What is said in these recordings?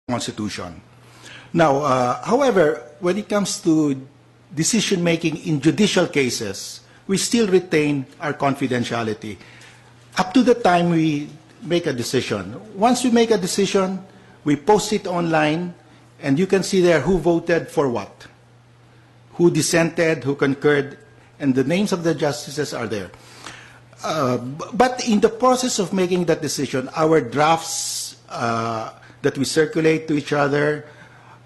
Constitution. Now, however, when it comes to decision-making in judicial cases, we still retain our confidentiality up to the time we make a decision. Once we make a decision, we post it online, and you can see there who voted for what, who dissented, who concurred, and the names of the justices are there. But in the process of making that decision, our drafts that we circulate to each other,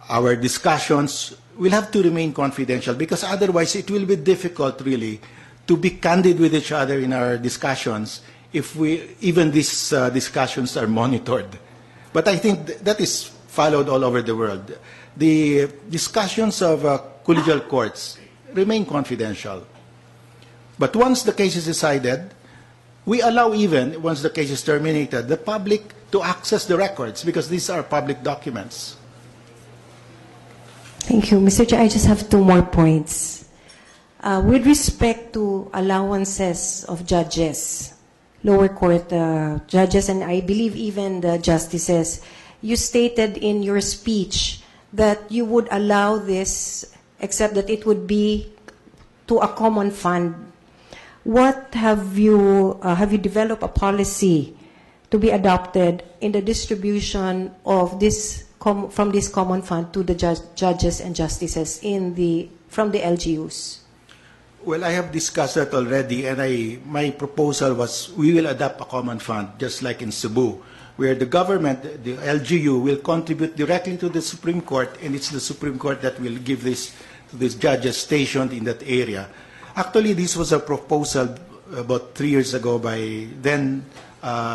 our discussions will have to remain confidential, because otherwise it will be difficult really to be candid with each other in our discussions if even these discussions are monitored. But I think that is followed all over the world. The discussions of collegial courts remain confidential. But once the case is decided, we allow, even once the case is terminated, the public to access the records, because these are public documents. Thank you. Mr. Chair, I just have two more points. With respect to allowances of judges, lower court judges, and I believe even the justices, you stated in your speech that you would allow this, except that it would be to a common fund. What have you developed a policy to be adopted in the distribution of this from this common fund to the judges and justices from the LGUs? Well, I have discussed that already, and my proposal was we will adopt a common fund, just like in Cebu, where the government, the LGU, will contribute directly to the Supreme Court, and it's the Supreme Court that will give this to these judges stationed in that area. Actually, this was a proposal about 3 years ago by then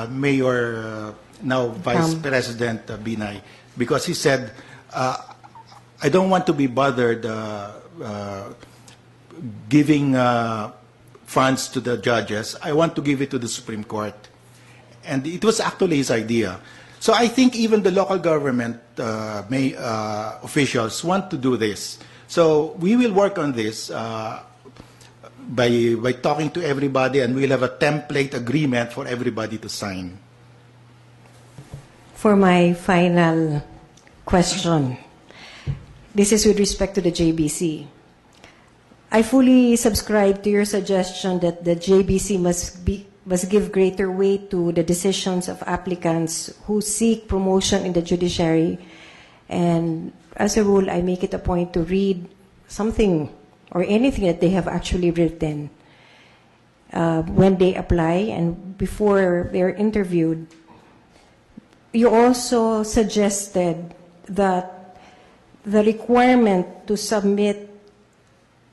Mayor, now Vice President Binay, because he said, I don't want to be bothered giving funds to the judges. I want to give it to the Supreme Court. And it was actually his idea. So I think even the local government officials want to do this. So we will work on this by talking to everybody, and we'll have a template agreement for everybody to sign. For my final question, this is with respect to the JBC. I fully subscribe to your suggestion that the JBC must give greater weight to the decisions of applicants who seek promotion in the judiciary. And as a rule, I make it a point to read something or anything that they have actually written when they apply and before they're interviewed. You also suggested that the requirement to submit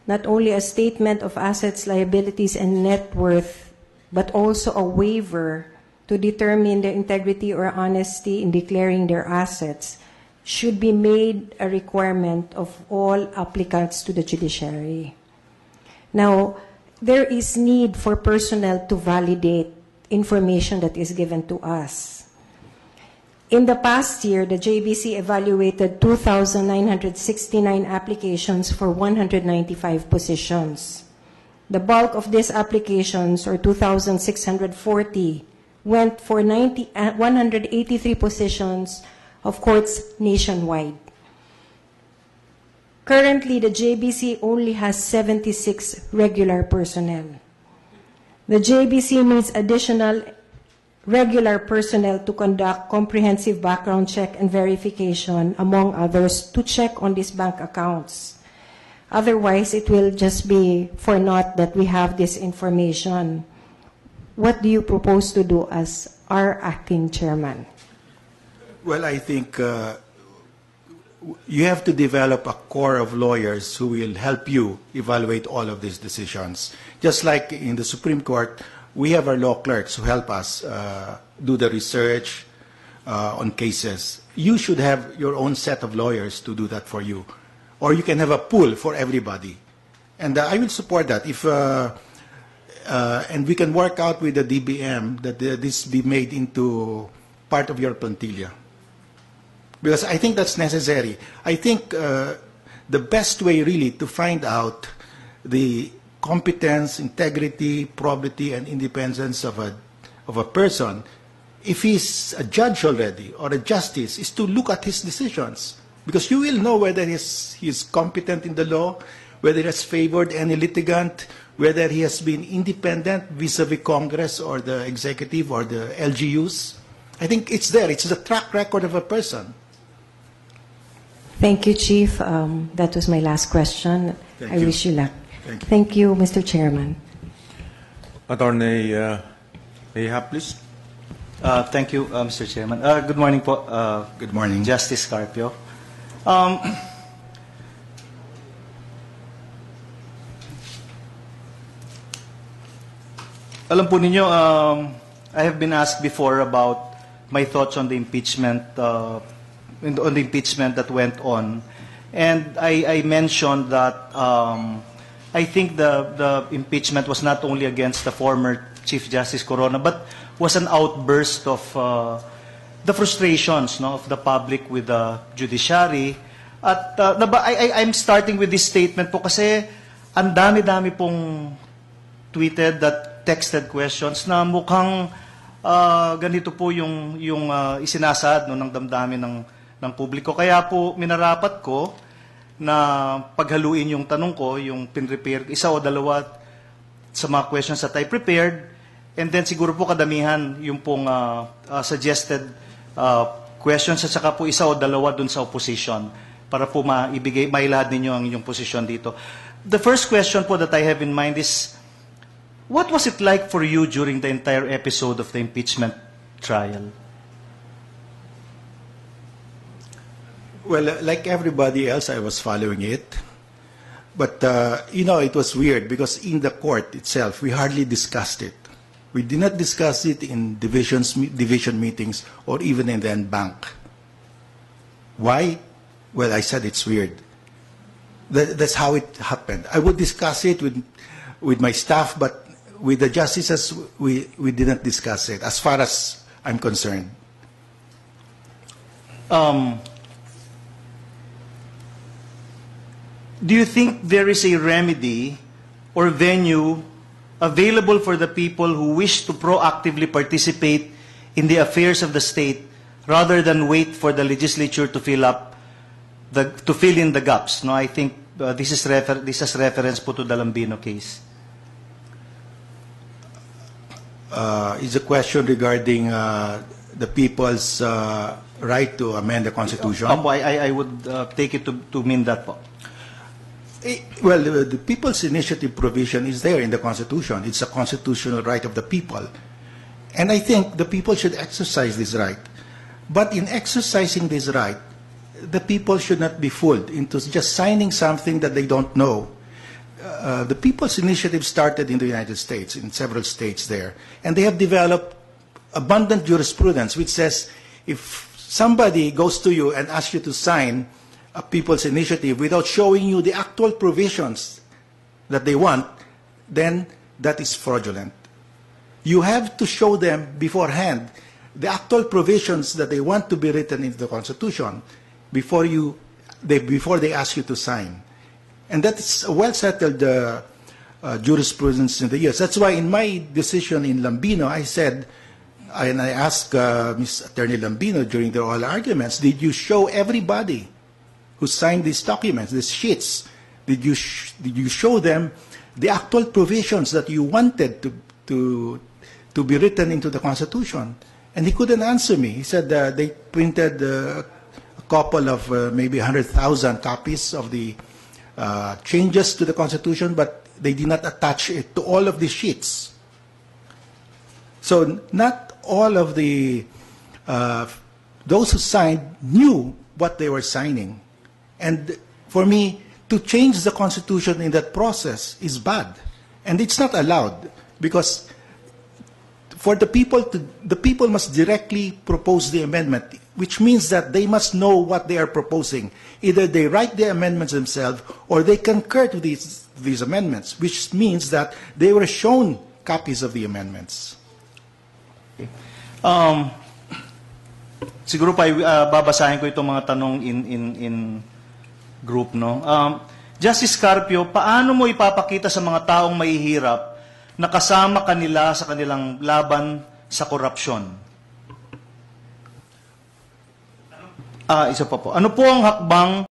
not only a statement of assets, liabilities, and net worth, but also a waiver to determine their integrity or honesty in declaring their assets should be made a requirement of all applicants to the judiciary. Now, there is need for personnel to validate information that is given to us. In the past year, the JBC evaluated 2,969 applications for 195 positions. The bulk of these applications, or 2,640, went for 183 positions of courts nationwide. Currently, the JBC only has 76 regular personnel. The JBC needs additional regular personnel to conduct comprehensive background check and verification, among others, to check on these bank accounts. Otherwise, it will just be for naught that we have this information. What do you propose to do as our acting chairman? Well, I think you have to develop a core of lawyers who will help you evaluate all of these decisions. Just like in the Supreme Court, we have our law clerks who help us do the research on cases. You should have your own set of lawyers to do that for you. Or you can have a pool for everybody. And I will support that. If and we can work out with the DBM that this be made into part of your plantilla. Because I think that's necessary. I think the best way really to find out the competence, integrity, probity, and independence of a person if he's a judge already or a justice, is to look at his decisions. Because you will know whether he's competent in the law, whether he has favored any litigant, whether he has been independent vis-a-vis Congress or the executive or the LGUs. I think it's there. It's the track record of a person. Thank you, Chief. That was my last question. Thank I you. wish you luck. Thank you. Thank you, Mr. Chairman. Attorney Ahab, please. Thank you, Mr. Chairman. Good morning po. Good morning. Justice Carpio. Alam po ninyo, I have been asked before about my thoughts on the impeachment, that went on, and I mentioned that I think the impeachment was not only against the former Chief Justice Corona, but was an outburst of the frustrations, no, of the public with the judiciary. At I'm starting with this statement po kasi ang dami-dami pong tweeted that texted questions na mukhang ganito po yung isinasad, no, ng damdamin ng publiko. Kaya po minarapat ko na paghaluin yung tanong ko, yung pinrepare, isa o dalawa sa mga questions that I prepared, and then siguro po kadamihan yung pong suggested questions at saka po isa o dalawa dun sa opposition para po mailahad ninyo ang inyong posisyon dito. The first question po that I have in mind is, what was it like for you during the entire episode of the impeachment trial? Well, like everybody else, I was following it. But, it was weird because in the court itself, we hardly discussed it. We did not discuss it in division meetings or even in the bank. Why? Well, I said it's weird. That's how it happened. I would discuss it with my staff, but with the justices, we didn't discuss it, as far as I'm concerned. Do you think there is a remedy or venue available for the people who wish to proactively participate in the affairs of the state rather than wait for the legislature to fill in the gaps? No, I think this is reference po to the Lambino case. Is a question regarding the people's right to amend the Constitution. Opo, I would take it to mean that po. Well, the People's Initiative provision is there in the Constitution. It's a constitutional right of the people. And I think the people should exercise this right. But in exercising this right, the people should not be fooled into just signing something that they don't know. The People's Initiative started in the United States, in several states there, and they have developed abundant jurisprudence which says if somebody goes to you and asks you to sign a People's Initiative without showing you the actual provisions that they want, then that is fraudulent. You have to show them beforehand the actual provisions that they want to be written into the Constitution before they ask you to sign. And that is a well-settled jurisprudence in the years. That's why in my decision in Lambino, I said, and I asked Ms. Attorney Lambino during the oral arguments, did you show everybody who signed these documents, these sheets, did you show them the actual provisions that you wanted to be written into the Constitution? And he couldn't answer me. He said they printed a couple of maybe 100,000 copies of the changes to the Constitution, but they did not attach it to all of the sheets. So not all of the those who signed knew what they were signing. And for me, to change the Constitution in that process is bad. And it's not allowed because for the people must directly propose the amendment, which means that they must know what they are proposing. Either they write the amendments themselves or they concur to these amendments, which means that they were shown copies of the amendments. Siguro pa babasahin ko itong mga tanong in group, no? Justice Carpio, paano mo ipapakita sa mga taong mahihirap na kasama kanila sa kanilang laban sa korupsyon? Isa pa po. Ano po ang hakbang